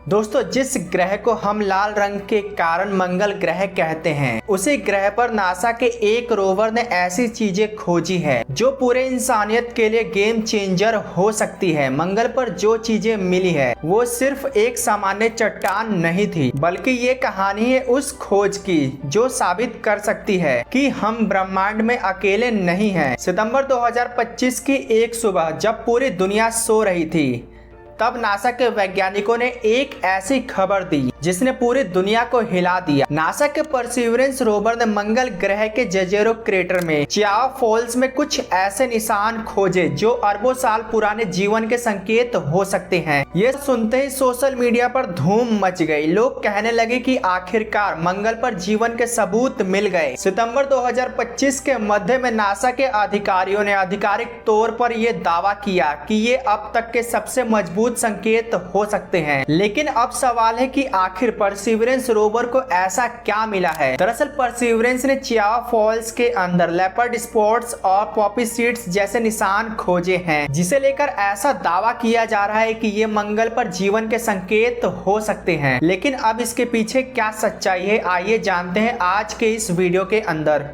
दोस्तों, जिस ग्रह को हम लाल रंग के कारण मंगल ग्रह कहते हैं, उसी ग्रह पर नासा के एक रोवर ने ऐसी चीजें खोजी है जो पूरे इंसानियत के लिए गेम चेंजर हो सकती है। मंगल पर जो चीजें मिली है वो सिर्फ एक सामान्य चट्टान नहीं थी, बल्कि ये कहानी है उस खोज की जो साबित कर सकती है कि हम ब्रह्मांड में अकेले नहीं हैं। सितंबर 2025 की एक सुबह जब पूरी दुनिया सो रही थी, तब नासा के वैज्ञानिकों ने एक ऐसी खबर दी जिसने पूरी दुनिया को हिला दिया। नासा के परसिवरेंस रोवर ने मंगल ग्रह के जेजेरो क्रेटर में चियाओ फॉल्स में कुछ ऐसे निशान खोजे जो अरबों साल पुराने जीवन के संकेत हो सकते हैं। ये सुनते ही सोशल मीडिया पर धूम मच गई। लोग कहने लगे कि आखिरकार मंगल पर जीवन के सबूत मिल गए। सितंबर 2025 के मध्य में नासा के अधिकारियों ने आधिकारिक तौर पर यह दावा किया कि ये अब तक के सबसे मजबूत संकेत हो सकते हैं। लेकिन अब सवाल है कि आखिर परसिवरेंस रोवर को ऐसा क्या मिला है। दरअसल परसिवरेंस ने चियाओ फॉल्स के अंदर लेपर्ड स्पॉट्स और पॉपी सीड्स जैसे निशान खोजे हैं, जिसे लेकर ऐसा दावा किया जा रहा है कि ये मंगल पर जीवन के संकेत हो सकते हैं। लेकिन अब इसके पीछे क्या सच्चाई है, आइए जानते हैं आज के इस वीडियो के अंदर।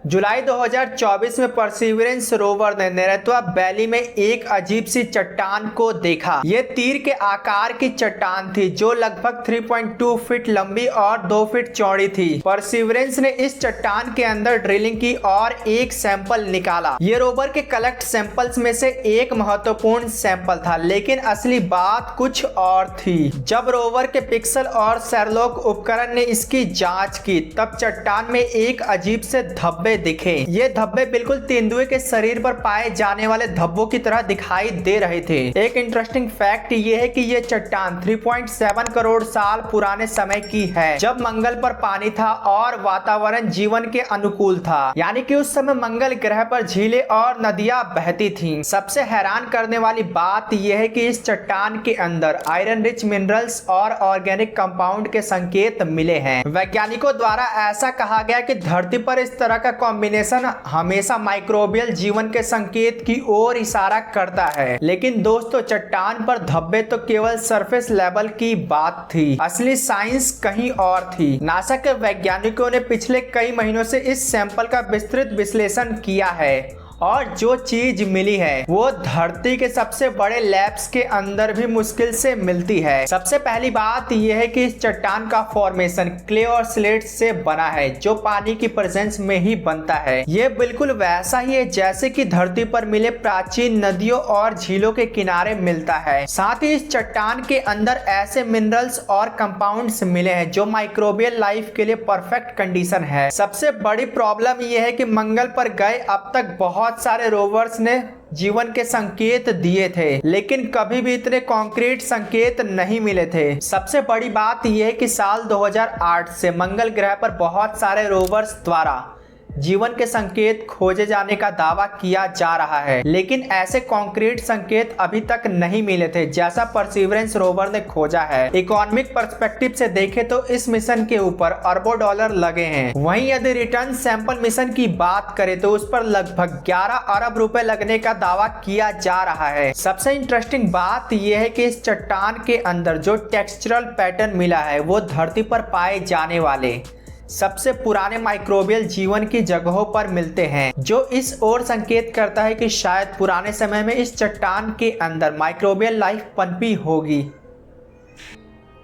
जुलाई 2024 में परसिवरेंस रोवर ने नेरेत्वा वैली में एक अजीब सी चट्टान को देखा। ये तीर के आकार की चट्टान थी जो लगभग 3.2 फीट लंबी और 2 फीट चौड़ी थी। परसिवरेंस ने इस चट्टान के अंदर ड्रिलिंग की और एक सैंपल निकाला। ये रोवर के कलेक्ट सैंपल्स में से एक महत्वपूर्ण सैंपल था, लेकिन असली बात कुछ और थी। जब रोवर के पिक्सल और शेरलॉक उपकरण ने इसकी जांच की, तब चट्टान में एक अजीब से धब्बे दिखे। ये धब्बे बिल्कुल तेंदुए के शरीर पर पाए जाने वाले धब्बों की तरह दिखाई दे रहे थे। एक इंटरेस्टिंग फैक्ट ये है कि ये चट्टान 3.7 करोड़ साल पुराने समय की है, जब मंगल पर पानी था और वातावरण जीवन के अनुकूल था। यानी कि उस समय मंगल ग्रह पर झीलें और नदियां बहती थीं। सबसे हैरान करने वाली बात यह है कि इस चट्टान के अंदर आयरन रिच मिनरल्स और ऑर्गेनिक कंपाउंड के संकेत मिले हैं। वैज्ञानिकों द्वारा ऐसा कहा गया कि धरती पर इस तरह का कॉम्बिनेशन हमेशा माइक्रोबियल जीवन के संकेत की ओर इशारा करता है। लेकिन दोस्तों, चट्टान पर धब्बे तो केवल सरफेस लेवल की बात थी, असली साइंस कहीं और थी। नासा के वैज्ञानिकों ने पिछले कई महीनों से इस सैंपल का विस्तृत विश्लेषण किया है और जो चीज मिली है वो धरती के सबसे बड़े लैब्स के अंदर भी मुश्किल से मिलती है। सबसे पहली बात यह है कि इस चट्टान का फॉर्मेशन क्ले और स्लेट से बना है, जो पानी की प्रेजेंस में ही बनता है। ये बिल्कुल वैसा ही है जैसे कि धरती पर मिले प्राचीन नदियों और झीलों के किनारे मिलता है। साथ ही इस चट्टान के अंदर ऐसे मिनरल्स और कंपाउंड्स मिले हैं जो माइक्रोबियल लाइफ के लिए परफेक्ट कंडीशन है। सबसे बड़ी प्रॉब्लम यह है कि मंगल पर गए अब तक बहुत सारे रोवर्स ने जीवन के संकेत दिए थे, लेकिन कभी भी इतने कॉन्क्रीट संकेत नहीं मिले थे। सबसे बड़ी बात यह है कि साल 2008 से मंगल ग्रह पर बहुत सारे रोवर्स द्वारा जीवन के संकेत खोजे जाने का दावा किया जा रहा है, लेकिन ऐसे कॉन्क्रीट संकेत अभी तक नहीं मिले थे जैसा परसिवरेंस रोवर ने खोजा है। इकोनॉमिक पर्सपेक्टिव से देखें तो इस मिशन के ऊपर अरबों डॉलर लगे हैं। वहीं यदि रिटर्न सैंपल मिशन की बात करें तो उस पर लगभग 11 अरब रुपए लगने का दावा किया जा रहा है। सबसे इंटरेस्टिंग बात यह है कि इस चट्टान के अंदर जो टेक्सचरल पैटर्न मिला है वो धरती पर पाए जाने वाले सबसे पुराने माइक्रोबियल जीवन की जगहों पर मिलते हैं, जो इस ओर संकेत करता है कि शायद पुराने समय में इस चट्टान के अंदर माइक्रोबियल लाइफ पनपी होगी।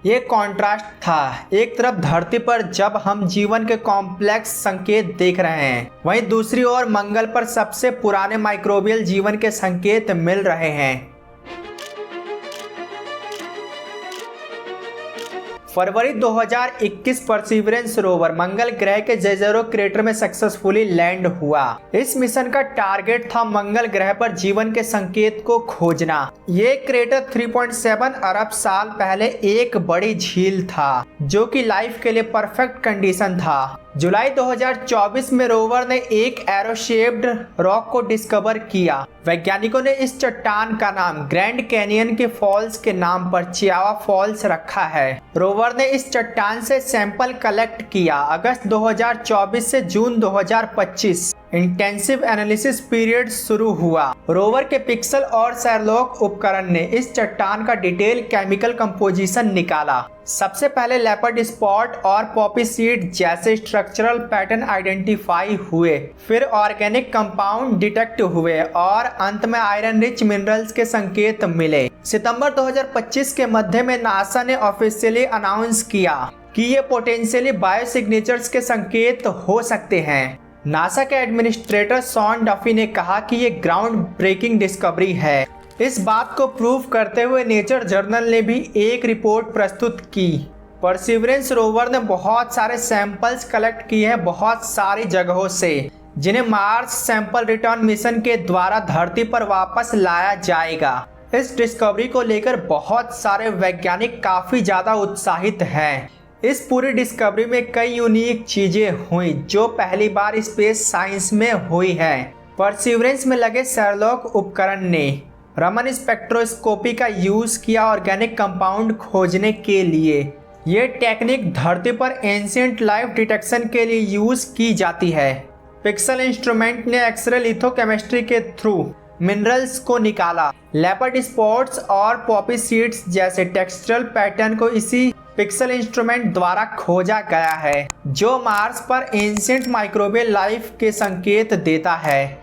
ये कॉन्ट्रास्ट था, एक तरफ धरती पर जब हम जीवन के कॉम्प्लेक्स संकेत देख रहे हैं, वहीं दूसरी ओर मंगल पर सबसे पुराने माइक्रोबियल जीवन के संकेत मिल रहे हैं। फरवरी 2021 परसिवरेंस रोवर मंगल ग्रह के जेजेरो क्रेटर में सक्सेसफुली लैंड हुआ। इस मिशन का टारगेट था मंगल ग्रह पर जीवन के संकेत को खोजना। ये क्रेटर 3.7 अरब साल पहले एक बड़ी झील था जो कि लाइफ के लिए परफेक्ट कंडीशन था। जुलाई 2024 में रोवर ने एक एरो शेप्ड रॉक को डिस्कवर किया। वैज्ञानिकों ने इस चट्टान का नाम ग्रैंड कैनियन के फॉल्स के नाम पर चियावा फॉल्स रखा है। रोवर ने इस चट्टान से सैंपल कलेक्ट किया। अगस्त 2024 से जून 2025 इंटेंसिव एनालिसिस पीरियड शुरू हुआ। रोवर के पिक्सल और शेरलॉक उपकरण ने इस चट्टान का डिटेल केमिकल कंपोजिशन निकाला। सबसे पहले लेपर्ड स्पॉट और पॉपी सीड जैसे स्ट्रक्चरल पैटर्न आइडेंटिफाई हुए, फिर ऑर्गेनिक कंपाउंड डिटेक्ट हुए और अंत में आयरन रिच मिनरल्स के संकेत मिले। सितंबर 2025 के मध्य में नासा ने ऑफिशियली अनाउंस किया कि ये पोटेंशियली बायोसिग्नेचर्स के संकेत हो सकते हैं। नासा के एडमिनिस्ट्रेटर शॉन डफी ने कहा कि ये ग्राउंड ब्रेकिंग डिस्कवरी है। इस बात को प्रूव करते हुए नेचर जर्नल ने भी एक रिपोर्ट प्रस्तुत की। परसिवरेंस रोवर ने बहुत सारे सैंपल्स कलेक्ट किए हैं बहुत सारी जगहों से, जिन्हें मार्स सैंपल रिटर्न मिशन के द्वारा धरती पर वापस लाया जाएगा। इस डिस्कवरी को लेकर बहुत सारे वैज्ञानिक काफी ज्यादा उत्साहित हैं। इस पूरी डिस्कवरी में कई यूनिक चीजें हुई जो पहली बार स्पेस साइंस में हुई है। परसिवरेंस में लगे शेरलॉक उपकरण ने रमन स्पेक्ट्रोस्कोपी का यूज किया ऑर्गेनिक कंपाउंड खोजने के लिए। ये टेक्निक धरती पर एंशिएंट लाइफ डिटेक्शन के लिए यूज की जाती है। पिक्सल इंस्ट्रूमेंट ने एक्सरे लिथोकेमिस्ट्री के थ्रू मिनरल्स को निकाला। लेपर्ड स्पॉट्स और पॉपी सीड्स जैसे टेक्सचरल पैटर्न को इसी पिक्सल इंस्ट्रूमेंट द्वारा खोजा गया है, जो मार्स पर एंशिएंट माइक्रोबियल लाइफ के संकेत देता है।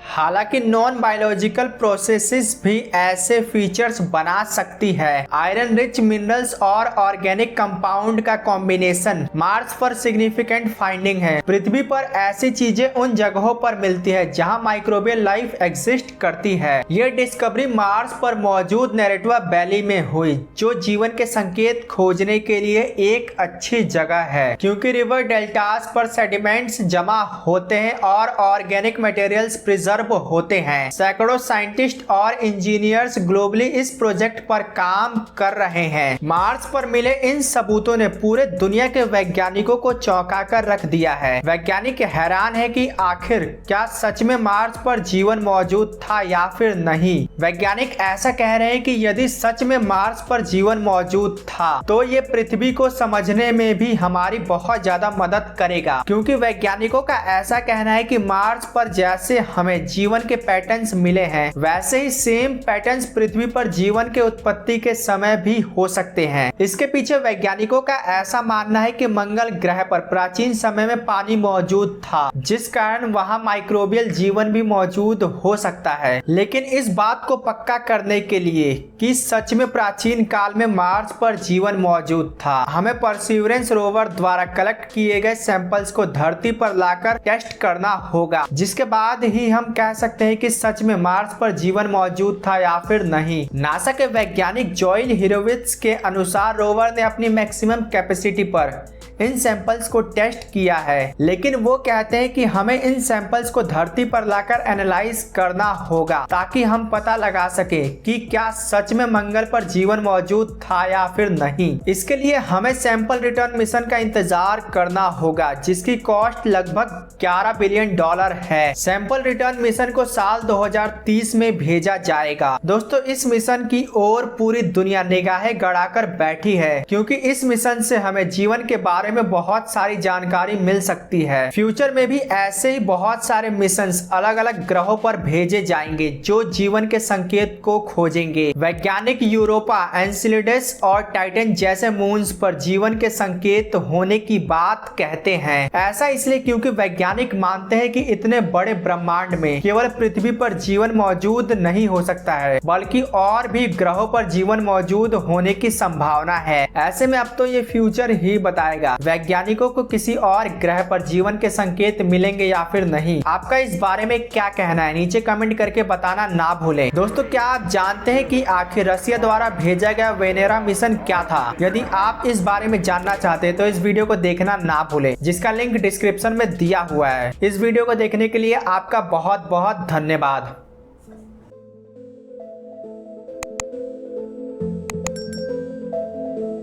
हालांकि नॉन बायोलॉजिकल प्रोसेसेस भी ऐसे फीचर्स बना सकती है। आयरन रिच मिनरल्स और ऑर्गेनिक कंपाउंड का कॉम्बिनेशन मार्स पर सिग्निफिकेंट फाइंडिंग है। पृथ्वी पर ऐसी चीजें उन जगहों पर मिलती है जहां माइक्रोबियल लाइफ एग्जिस्ट करती है। ये डिस्कवरी मार्स पर मौजूद नेरेटवा वैली में हुई, जो जीवन के संकेत खोजने के लिए एक अच्छी जगह है, क्योंकि रिवर डेल्टास पर सेडिमेंट्स जमा होते हैं और ऑर्गेनिक मटेरियल्स प्रिजर्व होते हैं। सैकड़ों साइंटिस्ट और इंजीनियर्स ग्लोबली इस प्रोजेक्ट पर काम कर रहे हैं। मार्स पर मिले इन सबूतों ने पूरे दुनिया के वैज्ञानिकों को चौंका कर रख दिया है। वैज्ञानिक हैरान है कि आखिर क्या सच में मार्स पर जीवन मौजूद था या फिर नहीं। वैज्ञानिक ऐसा कह रहे हैं कि यदि सच में मार्स पर जीवन मौजूद था तो ये पृथ्वी को समझने में भी हमारी बहुत ज्यादा मदद करेगा, क्योंकि वैज्ञानिकों का ऐसा कहना है कि मार्स पर जैसे हमें जीवन के पैटर्न्स मिले हैं, वैसे ही सेम पैटर्न्स पृथ्वी पर जीवन के उत्पत्ति के समय भी हो सकते हैं। इसके पीछे वैज्ञानिकों का ऐसा मानना है कि मंगल ग्रह पर प्राचीन समय में पानी मौजूद था, जिस कारण वहां माइक्रोबियल जीवन भी मौजूद हो सकता है। लेकिन इस बात को पक्का करने के लिए कि सच में प्राचीन काल में मार्स पर जीवन मौजूद था, हमें परसिवरेंस रोवर द्वारा कलेक्ट किए गए सैंपल्स को धरती पर लाकर टेस्ट करना होगा, जिसके बाद ही हम कह सकते हैं कि सच में मार्स पर जीवन मौजूद था या फिर नहीं। नासा के वैज्ञानिक जॉयल हिरोविट्ज के अनुसार रोवर ने अपनी मैक्सिमम कैपेसिटी पर इन सैंपल्स को टेस्ट किया है, लेकिन वो कहते हैं कि हमें इन सैंपल्स को धरती पर लाकर एनालाइज करना होगा ताकि हम पता लगा सके कि क्या सच में मंगल पर जीवन मौजूद था या फिर नहीं। इसके लिए हमें सैंपल रिटर्न मिशन का इंतजार करना होगा, जिसकी कॉस्ट लगभग $11 बिलियन है। सैंपल रिटर्न मिशन को साल 2030 में भेजा जाएगा। दोस्तों, इस मिशन की ओर पूरी दुनिया निगाहें गड़ाकर बैठी है, क्योंकि इस मिशन से हमें जीवन के बारे में बहुत सारी जानकारी मिल सकती है। फ्यूचर में भी ऐसे ही बहुत सारे मिशंस अलग अलग ग्रहों पर भेजे जाएंगे जो जीवन के संकेत को खोजेंगे। वैज्ञानिक यूरोपा, एनसेलेडस और टाइटन जैसे मून्स पर जीवन के संकेत होने की बात कहते हैं। ऐसा इसलिए क्योंकि वैज्ञानिक मानते हैं कि इतने बड़े ब्रह्मांड में केवल पृथ्वी पर जीवन मौजूद नहीं हो सकता है, बल्कि और भी ग्रहों पर जीवन मौजूद होने की संभावना है। ऐसे में अब तो ये फ्यूचर ही बताएगा वैज्ञानिकों को किसी और ग्रह पर जीवन के संकेत मिलेंगे या फिर नहीं। आपका इस बारे में क्या कहना है, नीचे कमेंट करके बताना ना भूलें। दोस्तों, क्या आप जानते हैं कि आखिर रशिया द्वारा भेजा गया वेनेरा मिशन क्या था? यदि आप इस बारे में जानना चाहते हैं तो इस वीडियो को देखना ना भूलें, जिसका लिंक डिस्क्रिप्शन में दिया हुआ है। इस वीडियो को देखने के लिए आपका बहुत बहुत धन्यवाद।